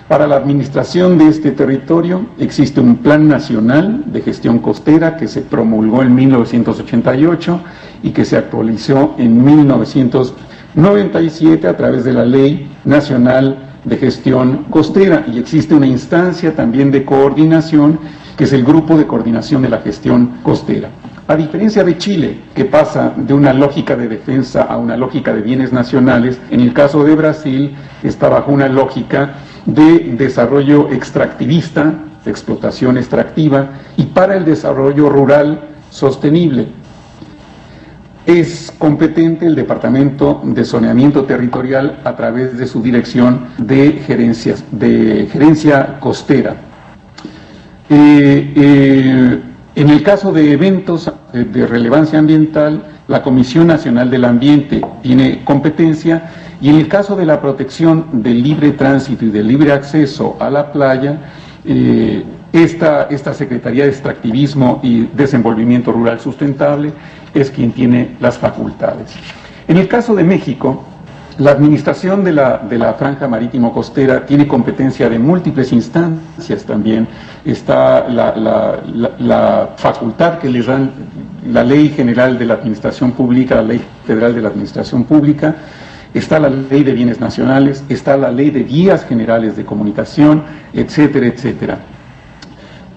Para la administración de este territorio existe un Plan Nacional de Gestión Costera que se promulgó en 1988 y que se actualizó en 1997 a través de la Ley Nacional de Gestión Costera, y existe una instancia también de coordinación que es el Grupo de Coordinación de la Gestión Costera. A diferencia de Chile, que pasa de una lógica de defensa a una lógica de bienes nacionales, en el caso de Brasil está bajo una lógica de desarrollo extractivista, de explotación extractiva, y para el desarrollo rural sostenible. Es competente el Departamento de Zoneamiento Territorial a través de su dirección de gerencia costera. En el caso de eventos de relevancia ambiental, la Comisión Nacional del Ambiente tiene competencia, y en el caso de la protección del libre tránsito y del libre acceso a la playa, esta Secretaría de Extractivismo y Desenvolvimiento Rural Sustentable es quien tiene las facultades. En el caso de México, la administración de la franja marítimo costera tiene competencia de múltiples instancias también. Está la facultad que les dan la Ley General de la Administración Pública, la Ley Federal de la Administración Pública, está la Ley de Bienes Nacionales, está la Ley de Guías Generales de Comunicación, etcétera, etcétera.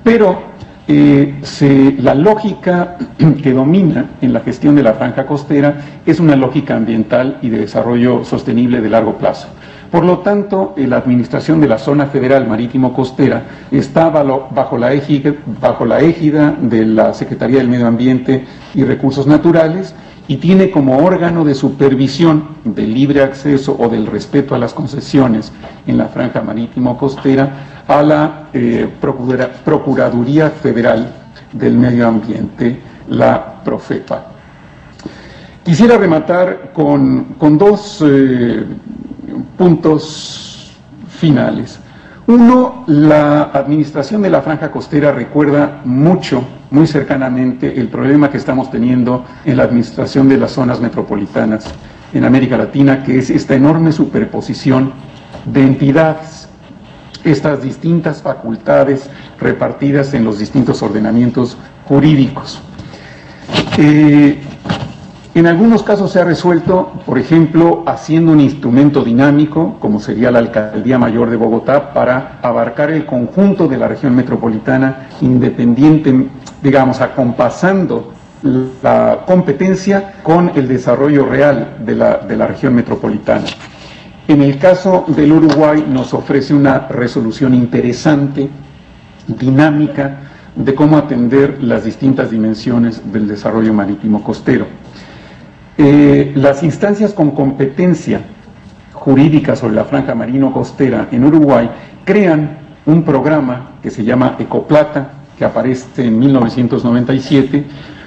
Pero la lógica que domina en la gestión de la franja costera es una lógica ambiental y de desarrollo sostenible de largo plazo. Por lo tanto, la administración de la zona federal marítimo costera está bajo la égida de la Secretaría del Medio Ambiente y Recursos Naturales, y tiene como órgano de supervisión del libre acceso o del respeto a las concesiones en la franja marítimo costera a la Procuraduría Federal del Medio Ambiente, la Profepa. Quisiera rematar con dos puntos finales. Uno, la administración de la franja costera recuerda muy cercanamente el problema que estamos teniendo en la administración de las zonas metropolitanas en América Latina, que es esta enorme superposición de entidades, estas distintas facultades repartidas en los distintos ordenamientos jurídicos. En algunos casos se ha resuelto, por ejemplo, haciendo un instrumento dinámico, como sería la Alcaldía Mayor de Bogotá, para abarcar el conjunto de la región metropolitana independiente, digamos, acompasando la competencia con el desarrollo real de la región metropolitana. En el caso del Uruguay nos ofrece una resolución interesante, dinámica, de cómo atender las distintas dimensiones del desarrollo marítimo costero. Las instancias con competencia jurídica sobre la franja marino costera en Uruguay crean un programa que se llama Ecoplata, que aparece en 1997,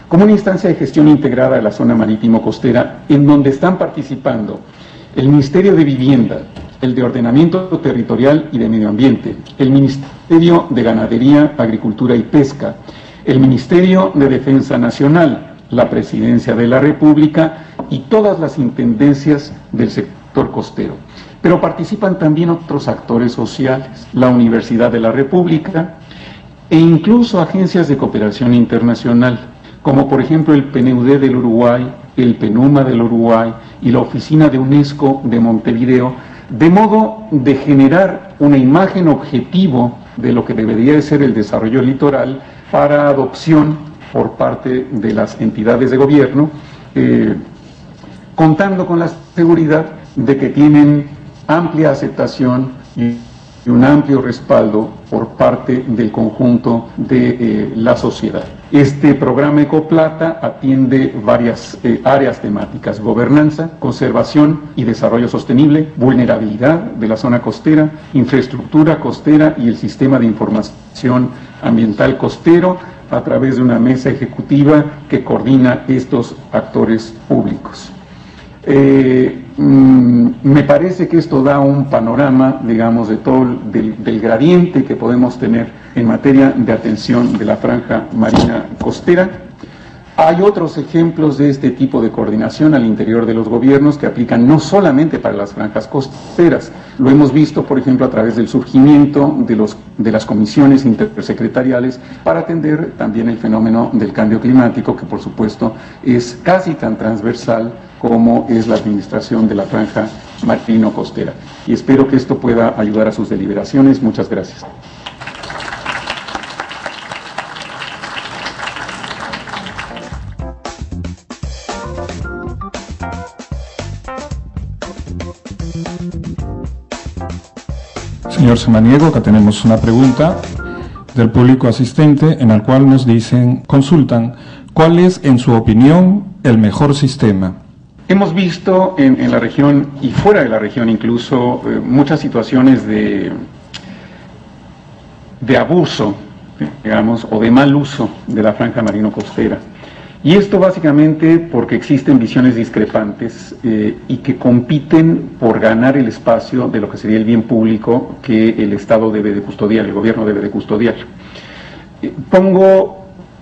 como una instancia de gestión integrada de la zona marítimo costera, en donde están participando el Ministerio de Vivienda, el de Ordenamiento Territorial y de Medio Ambiente, el Ministerio de Ganadería, Agricultura y Pesca, el Ministerio de Defensa Nacional, la Presidencia de la República y todas las intendencias del sector costero. Pero participan también otros actores sociales, la Universidad de la República e incluso agencias de cooperación internacional, como por ejemplo el PNUD del Uruguay, el PENUMA del Uruguay y la Oficina de UNESCO de Montevideo, de modo de generar una imagen objetivo de lo que debería de ser el desarrollo litoral para adopción por parte de las entidades de gobierno, contando con la seguridad de que tienen amplia aceptación y un amplio respaldo por parte del conjunto de la sociedad. Este programa Ecoplata atiende varias áreas temáticas: gobernanza, conservación y desarrollo sostenible, vulnerabilidad de la zona costera, infraestructura costera y el sistema de información ambiental costero, a través de una mesa ejecutiva que coordina estos actores públicos. Me parece que esto da un panorama, digamos, de todo del gradiente que podemos tener en materia de atención de la franja marina costera. Hay otros ejemplos de este tipo de coordinación al interior de los gobiernos que aplican no solamente para las franjas costeras. Lo hemos visto, por ejemplo, a través del surgimiento de las comisiones intersecretariales para atender también el fenómeno del cambio climático, que por supuesto es casi tan transversal como es la administración de la franja marino-costera. Y espero que esto pueda ayudar a sus deliberaciones. Muchas gracias. Señor Samaniego, acá tenemos una pregunta del público asistente en el cual nos consultan, ¿cuál es, en su opinión, el mejor sistema? Hemos visto en la región y fuera de la región incluso muchas situaciones de abuso, digamos, o de mal uso de la franja marino-costera. Y esto básicamente porque existen visiones discrepantes y que compiten por ganar el espacio de lo que sería el bien público que el Estado debe de custodiar, el gobierno debe de custodiar.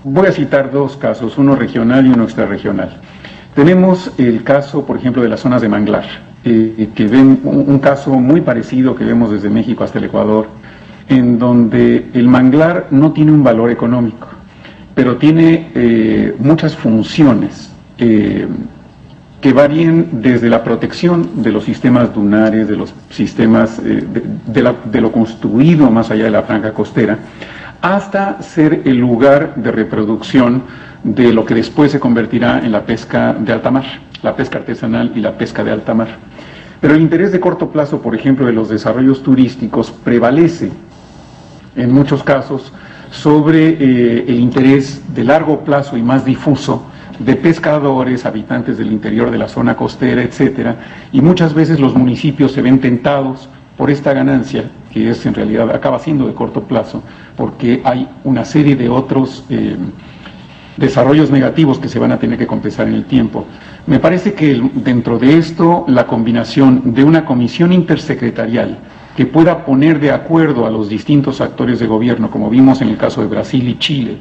Voy a citar dos casos, uno regional y uno extrarregional. Tenemos el caso, por ejemplo, de las zonas de manglar, que ven un caso muy parecido que vemos desde México hasta el Ecuador, en donde el manglar no tiene un valor económico, pero tiene muchas funciones que varían desde la protección de los sistemas dunares, de los sistemas de lo construido más allá de la franja costera, hasta ser el lugar de reproducción de lo que después se convertirá en la pesca de alta mar, la pesca artesanal y la pesca de alta mar. Pero el interés de corto plazo, por ejemplo, de los desarrollos turísticos prevalece en muchos casos sobre el interés de largo plazo y más difuso de pescadores, habitantes del interior de la zona costera, etcétera, y muchas veces los municipios se ven tentados por esta ganancia, que es en realidad acaba siendo de corto plazo, porque hay una serie de otros desarrollos negativos que se van a tener que compensar en el tiempo. Me parece que dentro de esto, la combinación de una comisión intersecretarial que pueda poner de acuerdo a los distintos actores de gobierno, como vimos en el caso de Brasil y Chile,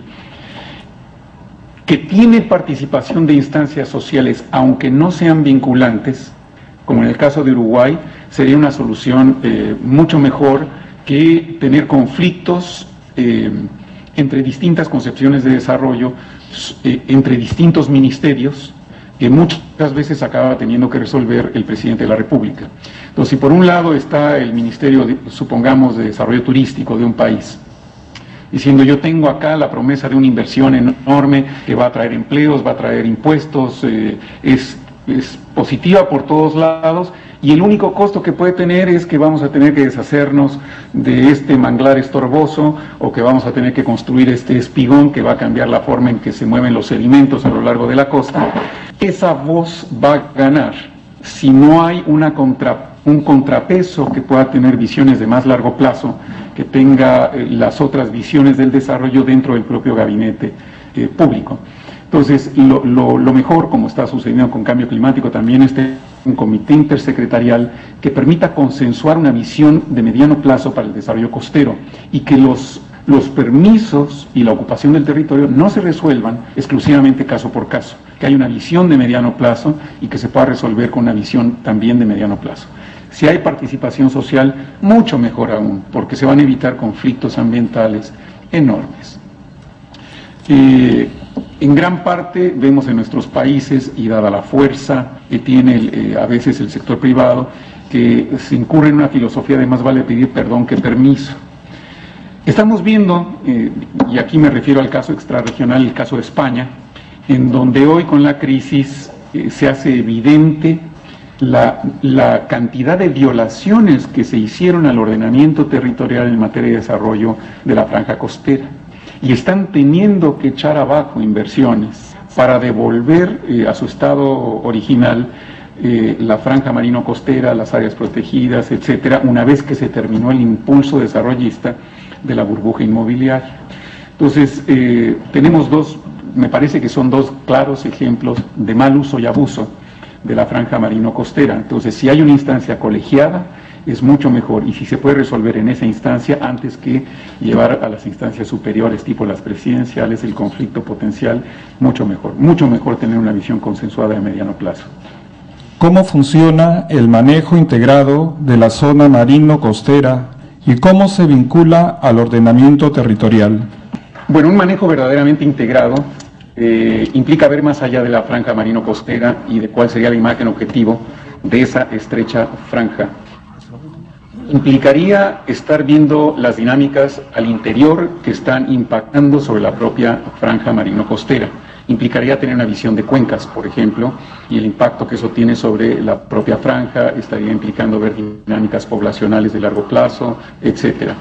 que tiene participación de instancias sociales, aunque no sean vinculantes, como en el caso de Uruguay, sería una solución mucho mejor que tener conflictos entre distintas concepciones de desarrollo, entre distintos ministerios, que muchas veces acaba teniendo que resolver el presidente de la República. Entonces, si por un lado está el Ministerio, supongamos, de Desarrollo Turístico de un país, diciendo yo tengo acá la promesa de una inversión enorme que va a traer empleos, va a traer impuestos, es positiva por todos lados, y el único costo que puede tener es que vamos a tener que deshacernos de este manglar estorboso, o que vamos a tener que construir este espigón que va a cambiar la forma en que se mueven los sedimentos a lo largo de la costa. Esa voz va a ganar si no hay un contrapeso que pueda tener visiones de más largo plazo, que tenga las otras visiones del desarrollo dentro del propio gabinete público. Entonces, lo mejor, como está sucediendo con cambio climático, también es un comité intersecretarial que permita consensuar una visión de mediano plazo para el desarrollo costero, y que los permisos y la ocupación del territorio no se resuelvan exclusivamente caso por caso, que haya una visión de mediano plazo y que se pueda resolver con una visión también de mediano plazo. Si hay participación social, mucho mejor aún, porque se van a evitar conflictos ambientales enormes. En gran parte vemos en nuestros países, y dada la fuerza que tiene a veces el sector privado, que se incurre en una filosofía de más vale pedir perdón que permiso. Estamos viendo, y aquí me refiero al caso extrarregional, el caso de España, en donde hoy con la crisis se hace evidente la cantidad de violaciones que se hicieron al ordenamiento territorial en materia de desarrollo de la franja costera, y están teniendo que echar abajo inversiones para devolver a su estado original la franja marino-costera, las áreas protegidas, etcétera, una vez que se terminó el impulso desarrollista de la burbuja inmobiliaria. Entonces, tenemos me parece que son dos claros ejemplos de mal uso y abuso de la franja marino-costera. Entonces, si hay una instancia colegiada es mucho mejor, y si se puede resolver en esa instancia antes que llevar a las instancias superiores, tipo las presidenciales, el conflicto potencial, mucho mejor tener una visión consensuada a mediano plazo. ¿Cómo funciona el manejo integrado de la zona marino-costera y cómo se vincula al ordenamiento territorial? Bueno, un manejo verdaderamente integrado implica ver más allá de la franja marino-costera y de cuál sería la imagen objetivo de esa estrecha franja. Implicaría estar viendo las dinámicas al interior que están impactando sobre la propia franja marino-costera. Implicaría tener una visión de cuencas, por ejemplo, y el impacto que eso tiene sobre la propia franja, estaría implicando ver dinámicas poblacionales de largo plazo, etc.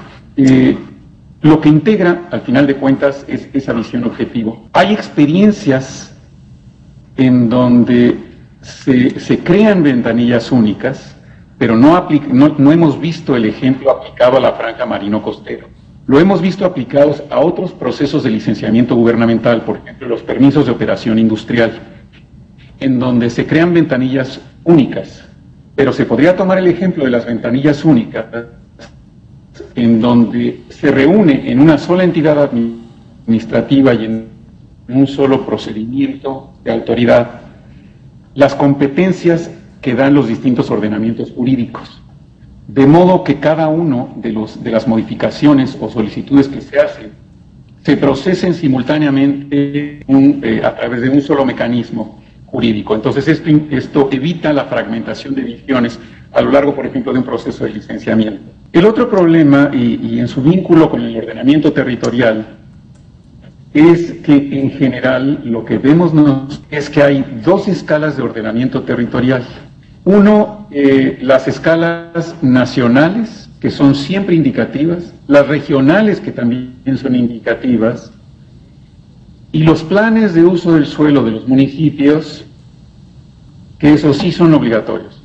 Lo que integra, al final de cuentas, es esa visión objetivo. Hay experiencias en donde se crean ventanillas únicas, pero no hemos visto el ejemplo aplicado a la franja marino-costera. Lo hemos visto aplicados a otros procesos de licenciamiento gubernamental, por ejemplo, los permisos de operación industrial, en donde se crean ventanillas únicas, pero se podría tomar el ejemplo de las ventanillas únicas, en donde se reúne en una sola entidad administrativa y en un solo procedimiento de autoridad las competencias que dan los distintos ordenamientos jurídicos, de modo que cada uno de las modificaciones o solicitudes que se hacen se procesen simultáneamente a través de un solo mecanismo jurídico. Entonces esto evita la fragmentación de visiones a lo largo, por ejemplo, de un proceso de licenciamiento. El otro problema, y en su vínculo con el ordenamiento territorial, es que en general lo que vemos es que hay dos escalas de ordenamiento territorial. Uno, las escalas nacionales, que son siempre indicativas, las regionales, que también son indicativas, y los planes de uso del suelo de los municipios, que esos sí son obligatorios.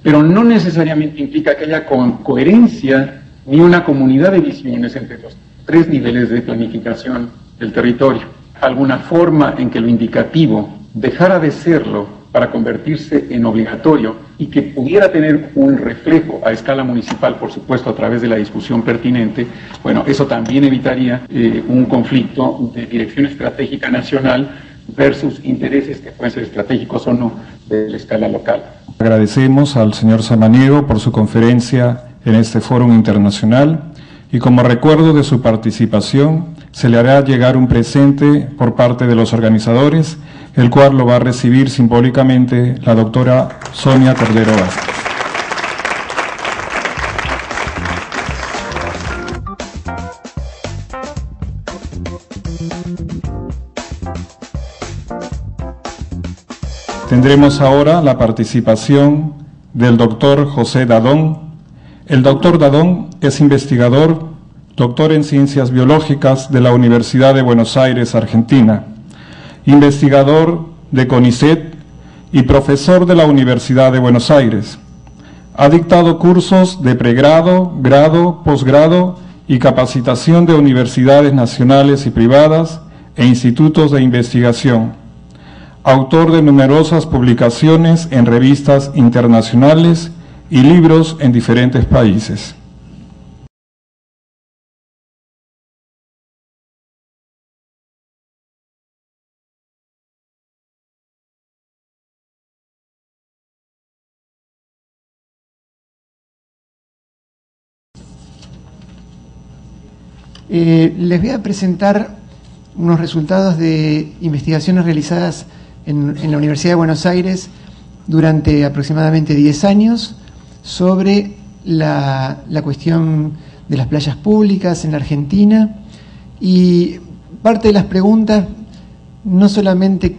Pero no necesariamente implica que haya coherencia ni una comunidad de visiones entre los tres niveles de planificación del territorio. Alguna forma en que lo indicativo dejara de serlo para convertirse en obligatorio y que pudiera tener un reflejo a escala municipal, por supuesto, a través de la discusión pertinente, bueno, eso también evitaría un conflicto de dirección estratégica nacional versus intereses que pueden ser estratégicos o no de la escala local. Agradecemos al señor Samaniego por su conferencia en este foro internacional y como recuerdo de su participación se le hará llegar un presente por parte de los organizadores, el cual lo va a recibir simbólicamente la doctora Sonia Cordero Vázquez. Tendremos ahora la participación del doctor José Dadón. El doctor Dadón es investigador, doctor en Ciencias Biológicas de la Universidad de Buenos Aires, Argentina, investigador de CONICET y profesor de la Universidad de Buenos Aires. Ha dictado cursos de pregrado, grado, posgrado y capacitación de universidades nacionales y privadas e institutos de investigación. Autor de numerosas publicaciones en revistas internacionales y libros en diferentes países. Les voy a presentar unos resultados de investigaciones realizadas en la Universidad de Buenos Aires durante aproximadamente 10 años sobre la cuestión de las playas públicas en la Argentina, y parte de las preguntas no solamente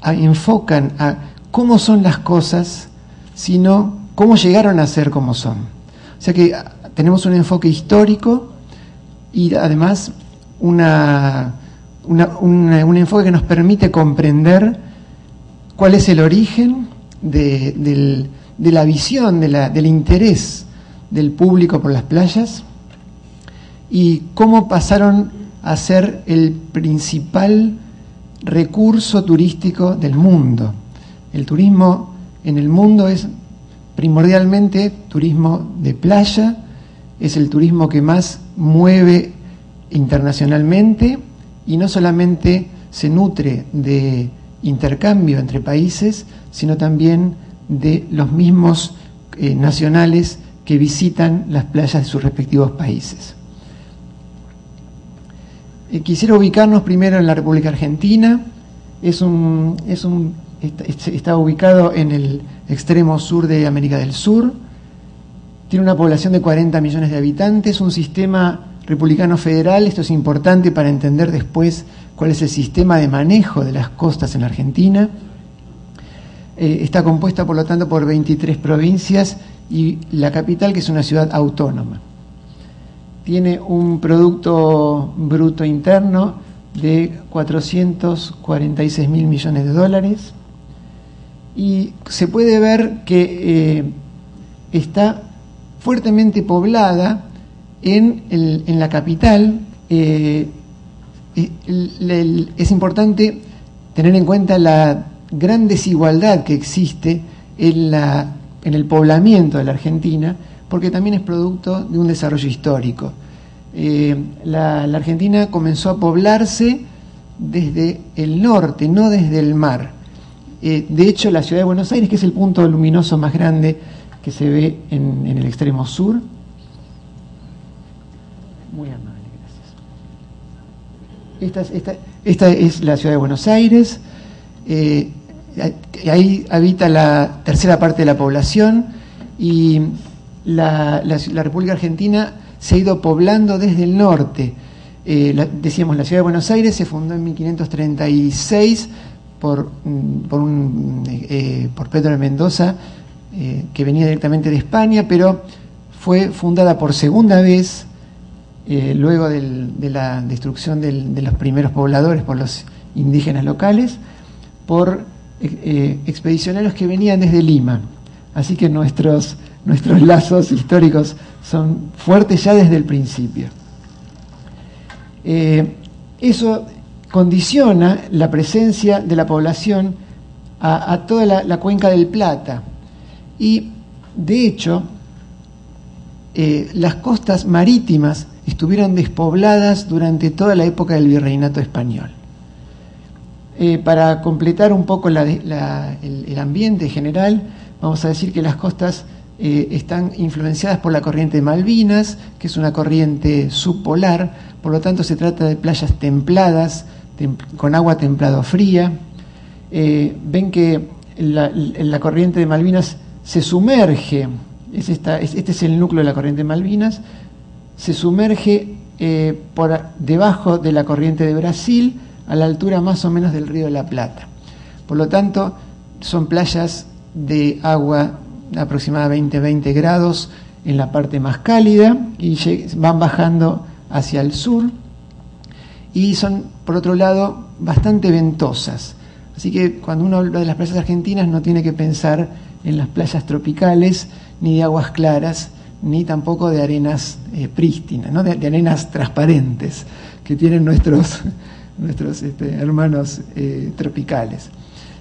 enfocan a cómo son las cosas, sino cómo llegaron a ser como son. O sea que tenemos un enfoque histórico y además un enfoque que nos permite comprender cuál es el origen de la visión, del interés del público por las playas y cómo pasaron a ser el principal recurso turístico del mundo. El turismo en el mundo es primordialmente turismo de playa, es el turismo que más mueve internacionalmente y no solamente se nutre de intercambio entre países, sino también de los mismos nacionales que visitan las playas de sus respectivos países. Quisiera ubicarnos primero en la República Argentina. Está ubicado en el extremo sur de América del Sur. Tiene una población de 40 millones de habitantes, un sistema republicano federal. Esto es importante para entender después cuál es el sistema de manejo de las costas en Argentina. Está compuesta, por lo tanto, por 23 provincias y la capital, que es una ciudad autónoma. Tiene un Producto Bruto Interno de 446 mil millones de dólares y se puede ver que está fuertemente poblada en la capital. Es importante tener en cuenta la gran desigualdad que existe en el poblamiento de la Argentina, porque también es producto de un desarrollo histórico. La Argentina comenzó a poblarse desde el norte, no desde el mar. De hecho, la ciudad de Buenos Aires, que es el punto luminoso más grande que se ve en el extremo sur. Muy amable, gracias. Esta es la ciudad de Buenos Aires. Ahí habita la tercera parte de la población y la República Argentina se ha ido poblando desde el norte. Decíamos, la ciudad de Buenos Aires se fundó en 1536 por Pedro de Mendoza, que venía directamente de España, pero fue fundada por segunda vez luego de la destrucción de los primeros pobladores por los indígenas locales, por expedicionarios que venían desde Lima. Así que nuestros lazos históricos son fuertes ya desde el principio. Eso condiciona la presencia de la población a toda la cuenca del Plata. Y, de hecho, las costas marítimas estuvieron despobladas durante toda la época del Virreinato español. Para completar un poco el ambiente general, vamos a decir que las costas están influenciadas por la corriente de Malvinas, que es una corriente subpolar, por lo tanto se trata de playas templadas, con agua templado-fría. Ven que la corriente de Malvinas se sumerge, este es el núcleo de la corriente de Malvinas, se sumerge por debajo de la corriente de Brasil, a la altura más o menos del Río de la Plata. Por lo tanto, son playas de agua aproximadamente 20 grados en la parte más cálida y van bajando hacia el sur y son, por otro lado, bastante ventosas. Así que cuando uno habla de las playas argentinas no tiene que pensar en las playas tropicales, ni de aguas claras, ni tampoco de arenas prístinas, ¿no? de arenas transparentes que tienen nuestros hermanos tropicales,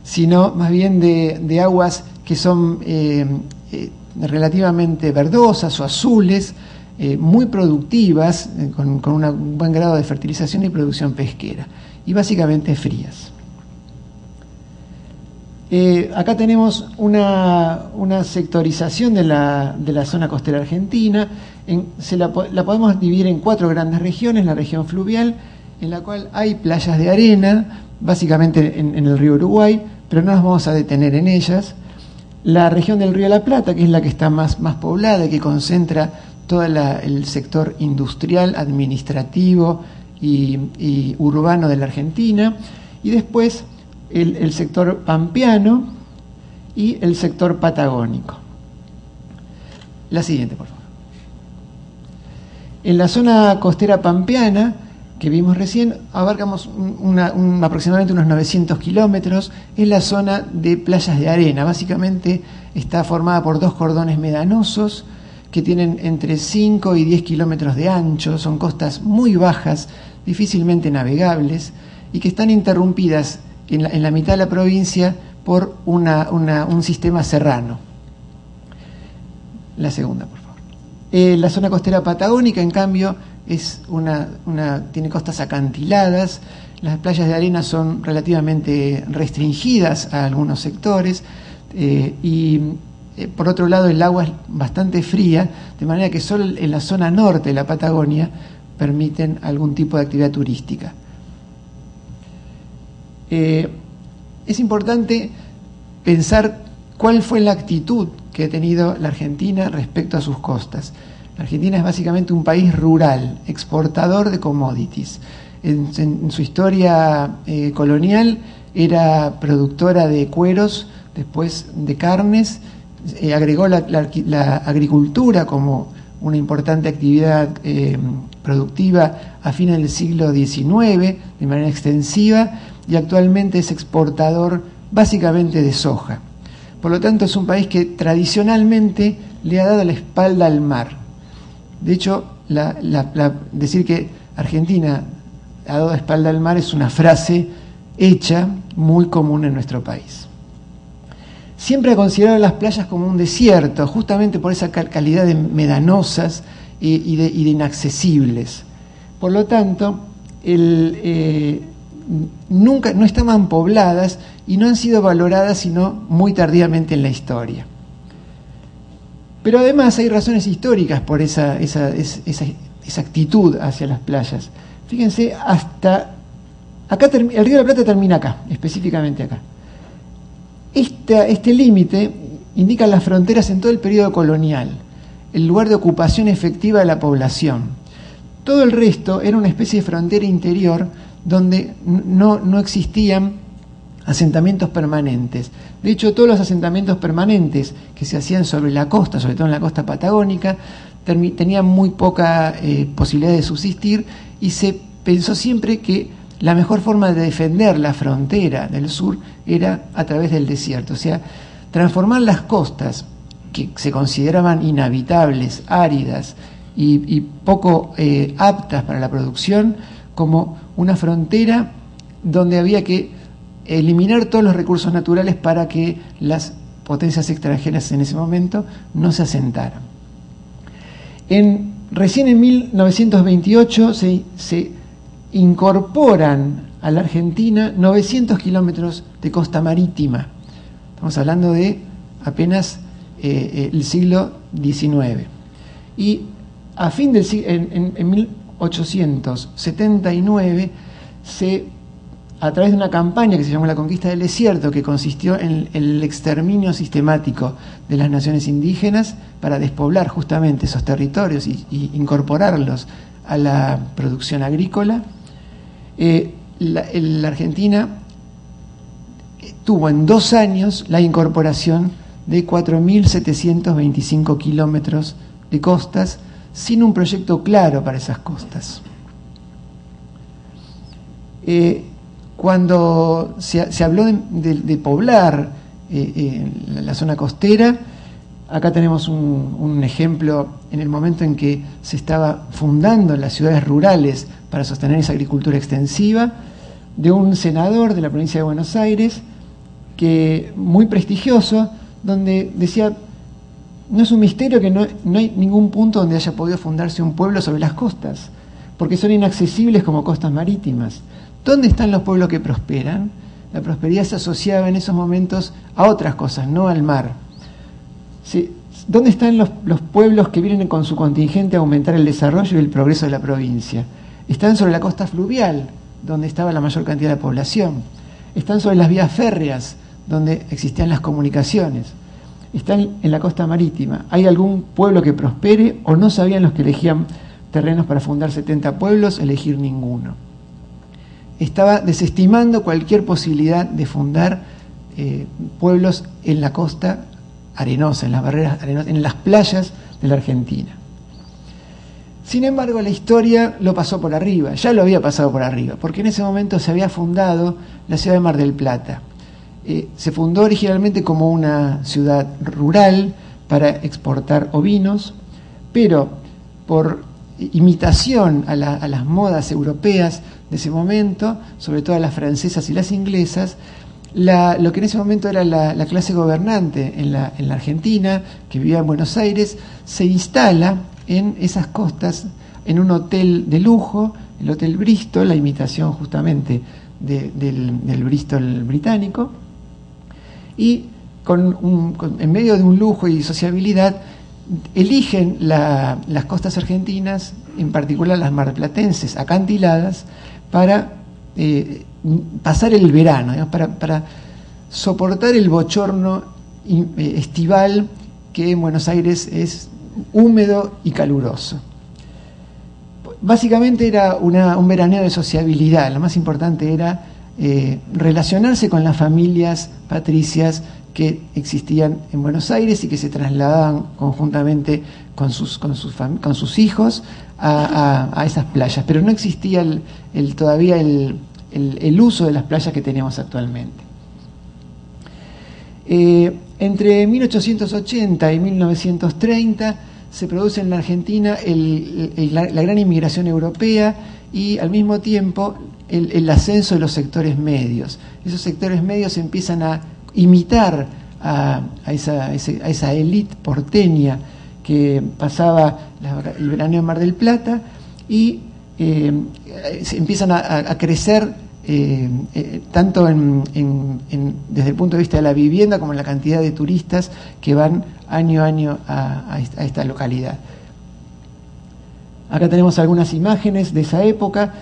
sino más bien de aguas que son relativamente verdosas o azules, muy productivas, con un buen grado de fertilización y producción pesquera, y básicamente frías. Acá tenemos una sectorización de la zona costera argentina. La podemos dividir en 4 grandes regiones: la región fluvial, en la cual hay playas de arena, básicamente en el río Uruguay, pero no nos vamos a detener en ellas. La región del Río de la Plata, que es la que está más poblada y que concentra todo el sector industrial, administrativo y urbano de la Argentina. Y después el sector pampeano y el sector patagónico. La siguiente, por favor. En la zona costera pampeana, que vimos recién, abarcamos aproximadamente unos 900 kilómetros. Es la zona de playas de arena. Básicamente está formada por 2 cordones medanosos que tienen entre 5 y 10 kilómetros de ancho. Son costas muy bajas, difícilmente navegables, y que están interrumpidas en la mitad de la provincia por un sistema serrano. La segunda, por favor. La zona costera patagónica, en cambio, es tiene costas acantiladas. Las playas de arena son relativamente restringidas a algunos sectores por otro lado, el agua es bastante fría, de manera que solo en la zona norte de la Patagonia permiten algún tipo de actividad turística. Es importante pensar cuál fue la actitud que ha tenido la Argentina respecto a sus costas. La Argentina es básicamente un país rural, exportador de commodities. En su historia colonial era productora de cueros, después de carnes, agregó la agricultura como una importante actividad productiva a fines del siglo XIX de manera extensiva, y actualmente es exportador básicamente de soja. Por lo tanto, es un país que tradicionalmente le ha dado la espalda al mar. De hecho, decir que Argentina ha dado la espalda al mar es una frase hecha muy común en nuestro país. Siempre ha considerado las playas como un desierto, justamente por esa calidad de medanosas y de inaccesibles. Por lo tanto, nunca no estaban pobladas y no han sido valoradas sino muy tardíamente en la historia. Pero además hay razones históricas por esa actitud hacia las playas. Fíjense, hasta acá el Río de la Plata termina acá, específicamente acá. Este límite indica las fronteras en todo el periodo colonial, el lugar de ocupación efectiva de la población. Todo el resto era una especie de frontera interior donde no existían asentamientos permanentes. De hecho, todos los asentamientos permanentes que se hacían sobre la costa, sobre todo en la costa patagónica, tenían muy poca posibilidad de subsistir, y se pensó siempre que la mejor forma de defender la frontera del sur era a través del desierto. O sea, transformar las costas, que se consideraban inhabitables, áridas y poco aptas para la producción, como una frontera donde había que eliminar todos los recursos naturales para que las potencias extranjeras en ese momento no se asentaran. Recién en 1928 se incorporan a la Argentina 900 kilómetros de costa marítima. Estamos hablando de apenas el siglo XIX. Y a fin del en 1879 a través de una campaña que se llamó la Conquista del Desierto, que consistió en el exterminio sistemático de las naciones indígenas para despoblar justamente esos territorios y incorporarlos a la producción agrícola, la Argentina tuvo en 2 años la incorporación de 4.725 kilómetros de costas, sin un proyecto claro para esas costas. Cuando se habló de poblar la zona costera, acá tenemos un ejemplo en el momento en que se estaba fundando las ciudades rurales para sostener esa agricultura extensiva, de un senador de la provincia de Buenos Aires, muy prestigioso, donde decía: no es un misterio que no hay ningún punto donde haya podido fundarse un pueblo sobre las costas, porque son inaccesibles como costas marítimas. ¿Dónde están los pueblos que prosperan? La prosperidad se asociaba en esos momentos a otras cosas, no al mar. ¿Dónde están los pueblos que vienen con su contingente a aumentar el desarrollo y el progreso de la provincia? Están sobre la costa fluvial, donde estaba la mayor cantidad de población. Están sobre las vías férreas, donde existían las comunicaciones. Están en la costa marítima. ¿Hay algún pueblo que prospere, o no sabían los que elegían terrenos para fundar 70 pueblos elegir ninguno? Estaba desestimando cualquier posibilidad de fundar pueblos en la costa arenosa, en las barreras arenosas, en las playas de la Argentina. Sin embargo, la historia lo pasó por arriba, ya lo había pasado por arriba, porque en ese momento se había fundado la ciudad de Mar del Plata. Se fundó originalmente como una ciudad rural para exportar ovinos, pero por imitación a las modas europeas de ese momento, sobre todo a las francesas y las inglesas, lo que en ese momento era la clase gobernante en la Argentina, que vivía en Buenos Aires, se instala en esas costas, en un hotel de lujo, el Hotel Bristol, la imitación justamente del Bristol británico, y en medio de un lujo y sociabilidad, eligen las costas argentinas, en particular las marplatenses acantiladas, para pasar el verano, digamos, para soportar el bochorno estival, que en Buenos Aires es húmedo y caluroso. Básicamente era un veraneo de sociabilidad. Lo más importante era relacionarse con las familias patricias que existían en Buenos Aires y que se trasladaban conjuntamente con sus hijos a esas playas. Pero no existía todavía el uso de las playas que tenemos actualmente. Entre 1880 y 1930 se produce en la Argentina la gran inmigración europea y al mismo tiempo el ascenso de los sectores medios. Esos sectores medios empiezan a imitar a esa élite porteña que pasaba el veraneo en Mar del Plata y se empiezan a crecer tanto desde el punto de vista de la vivienda como en la cantidad de turistas que van año a año a esta localidad. Acá tenemos algunas imágenes de esa época.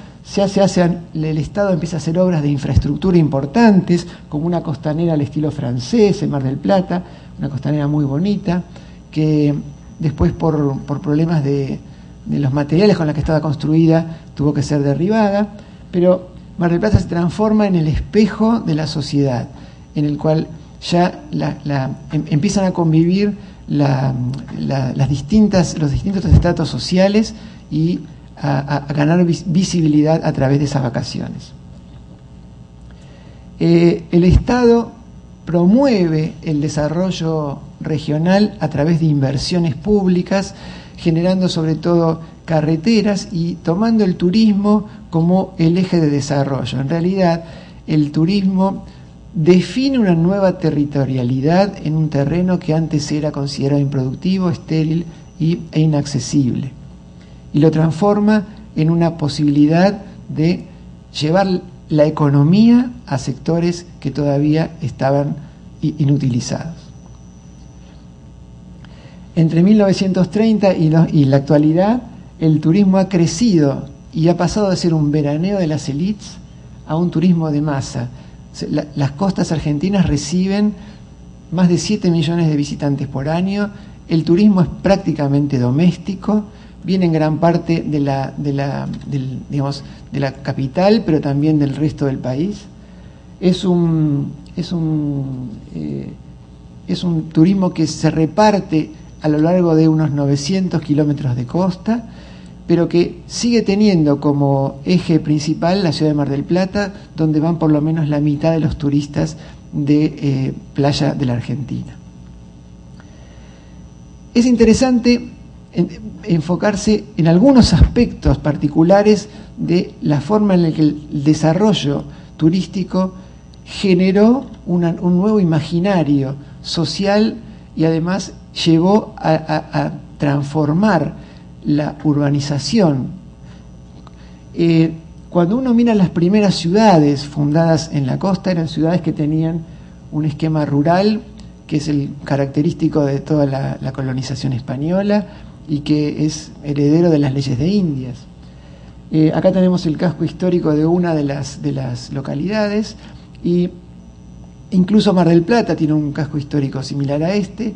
El Estado empieza a hacer obras de infraestructura importantes, como una costanera al estilo francés en Mar del Plata, una costanera muy bonita, que después por problemas de los materiales con los que estaba construida tuvo que ser derribada, pero Mar del Plata se transforma en el espejo de la sociedad, en el cual ya empiezan a convivir los distintos estratos sociales y a ganar visibilidad a través de esas vacaciones. El Estado promueve el desarrollo regional a través de inversiones públicas, generando sobre todo carreteras y tomando el turismo como el eje de desarrollo. En realidad, el turismo define una nueva territorialidad en un terreno que antes era considerado improductivo, estéril e inaccesible, y lo transforma en una posibilidad de llevar la economía a sectores que todavía estaban inutilizados. Entre 1930 y la actualidad, el turismo ha crecido y ha pasado de ser un veraneo de las élites a un turismo de masa. Las costas argentinas reciben más de 7 millones de visitantes por año. El turismo es prácticamente doméstico, viene en gran parte de la capital, pero también del resto del país. Es un turismo que se reparte a lo largo de unos 900 kilómetros de costa, pero que sigue teniendo como eje principal la ciudad de Mar del Plata, donde van por lo menos la mitad de los turistas de playa de la Argentina. Es interesante enfocarse en algunos aspectos particulares de la forma en la que el desarrollo turístico generó un nuevo imaginario social y además llevó a transformar la urbanización. Cuando uno mira las primeras ciudades fundadas en la costa, eran ciudades que tenían un esquema rural, que es el característico de toda la colonización española y que es heredero de las leyes de Indias. Acá tenemos el casco histórico de una de las localidades, y incluso Mar del Plata tiene un casco histórico similar a este.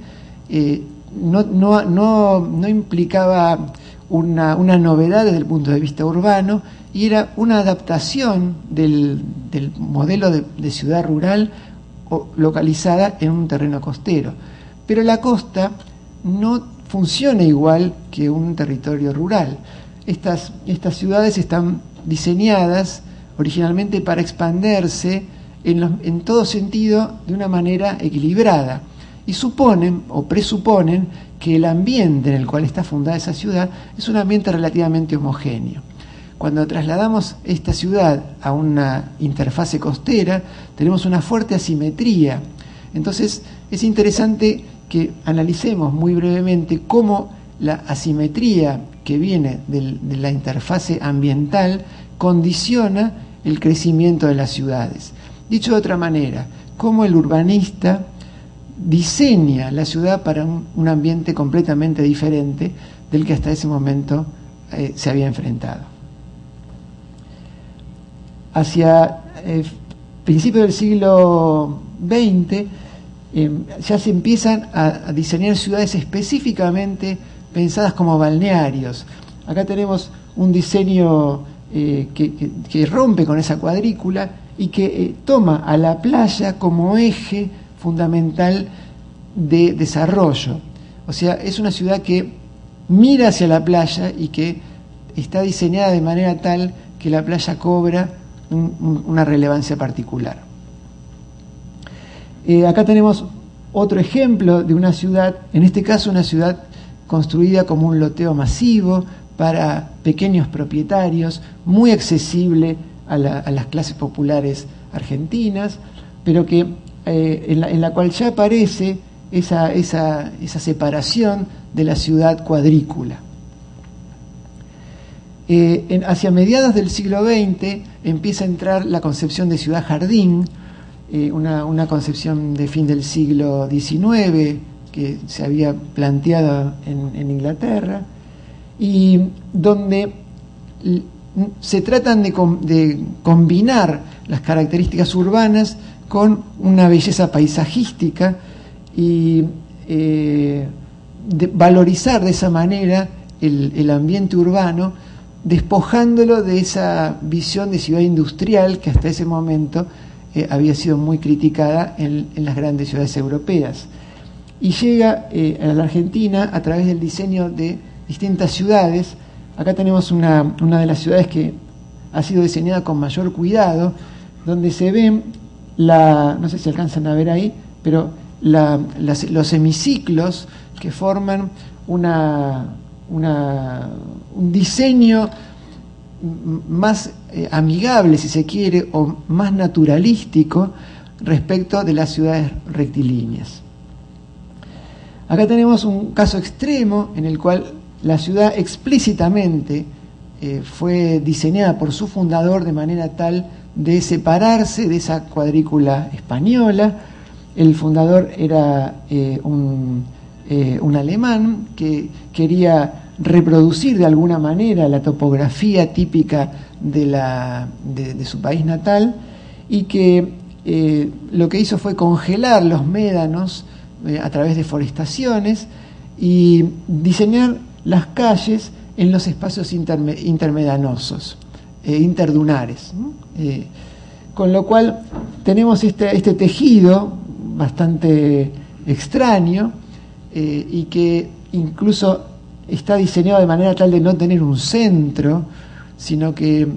No implicaba una novedad desde el punto de vista urbano, y era una adaptación del modelo de ciudad rural localizada en un terreno costero. Pero la costa no funciona igual que un territorio rural. Estas ciudades están diseñadas originalmente para expandirse en todo sentido de una manera equilibrada, y suponen o presuponen que el ambiente en el cual está fundada esa ciudad es un ambiente relativamente homogéneo. cuando trasladamos esta ciudad a una interfase costera, tenemos una fuerte asimetría. Entonces, es interesante que analicemos muy brevemente cómo la asimetría que viene de la interfase ambiental condiciona el crecimiento de las ciudades. Dicho de otra manera, cómo el urbanista diseña la ciudad para un ambiente completamente diferente del que hasta ese momento se había enfrentado. Hacia principios del siglo XX ya se empiezan a diseñar ciudades específicamente pensadas como balnearios. Acá tenemos un diseño que rompe con esa cuadrícula y que toma a la playa como eje fundamental de desarrollo. O sea, es una ciudad que mira hacia la playa y que está diseñada de manera tal que la playa cobra una relevancia particular. Acá tenemos otro ejemplo de una ciudad, en este caso una ciudad construida como un loteo masivo para pequeños propietarios, muy accesible a las clases populares argentinas, pero que en la cual ya aparece esa separación de la ciudad cuadrícula. Hacia mediados del siglo XX empieza a entrar la concepción de ciudad-jardín, una concepción de fin del siglo XIX que se había planteado en Inglaterra, y donde se tratan de combinar las características urbanas con una belleza paisajística y de valorizar de esa manera el ambiente urbano, despojándolo de esa visión de ciudad industrial que hasta ese momento había sido muy criticada en las grandes ciudades europeas. Y llega a la Argentina a través del diseño de distintas ciudades. Acá tenemos una de las ciudades que ha sido diseñada con mayor cuidado, donde se ven, no sé si alcanzan a ver ahí, pero los hemiciclos que forman un diseño más amigable, si se quiere, o más naturalístico respecto de las ciudades rectilíneas. Acá tenemos un caso extremo en el cual la ciudad explícitamente fue diseñada por su fundador de manera tal de separarse de esa cuadrícula española. El fundador era un alemán que quería reproducir de alguna manera la topografía típica de su país natal, y que lo que hizo fue congelar los médanos a través de forestaciones y diseñar las calles en los espacios intermedanosos, interdunares, ¿no? Con lo cual tenemos este tejido bastante extraño y que incluso está diseñado de manera tal de no tener un centro, sino que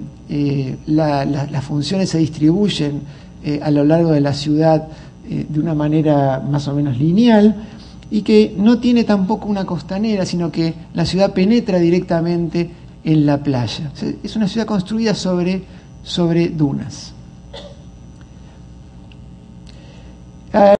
las funciones se distribuyen a lo largo de la ciudad de una manera más o menos lineal, y que no tiene tampoco una costanera, sino que la ciudad penetra directamente en la playa. O sea, es una ciudad construida sobre dunas.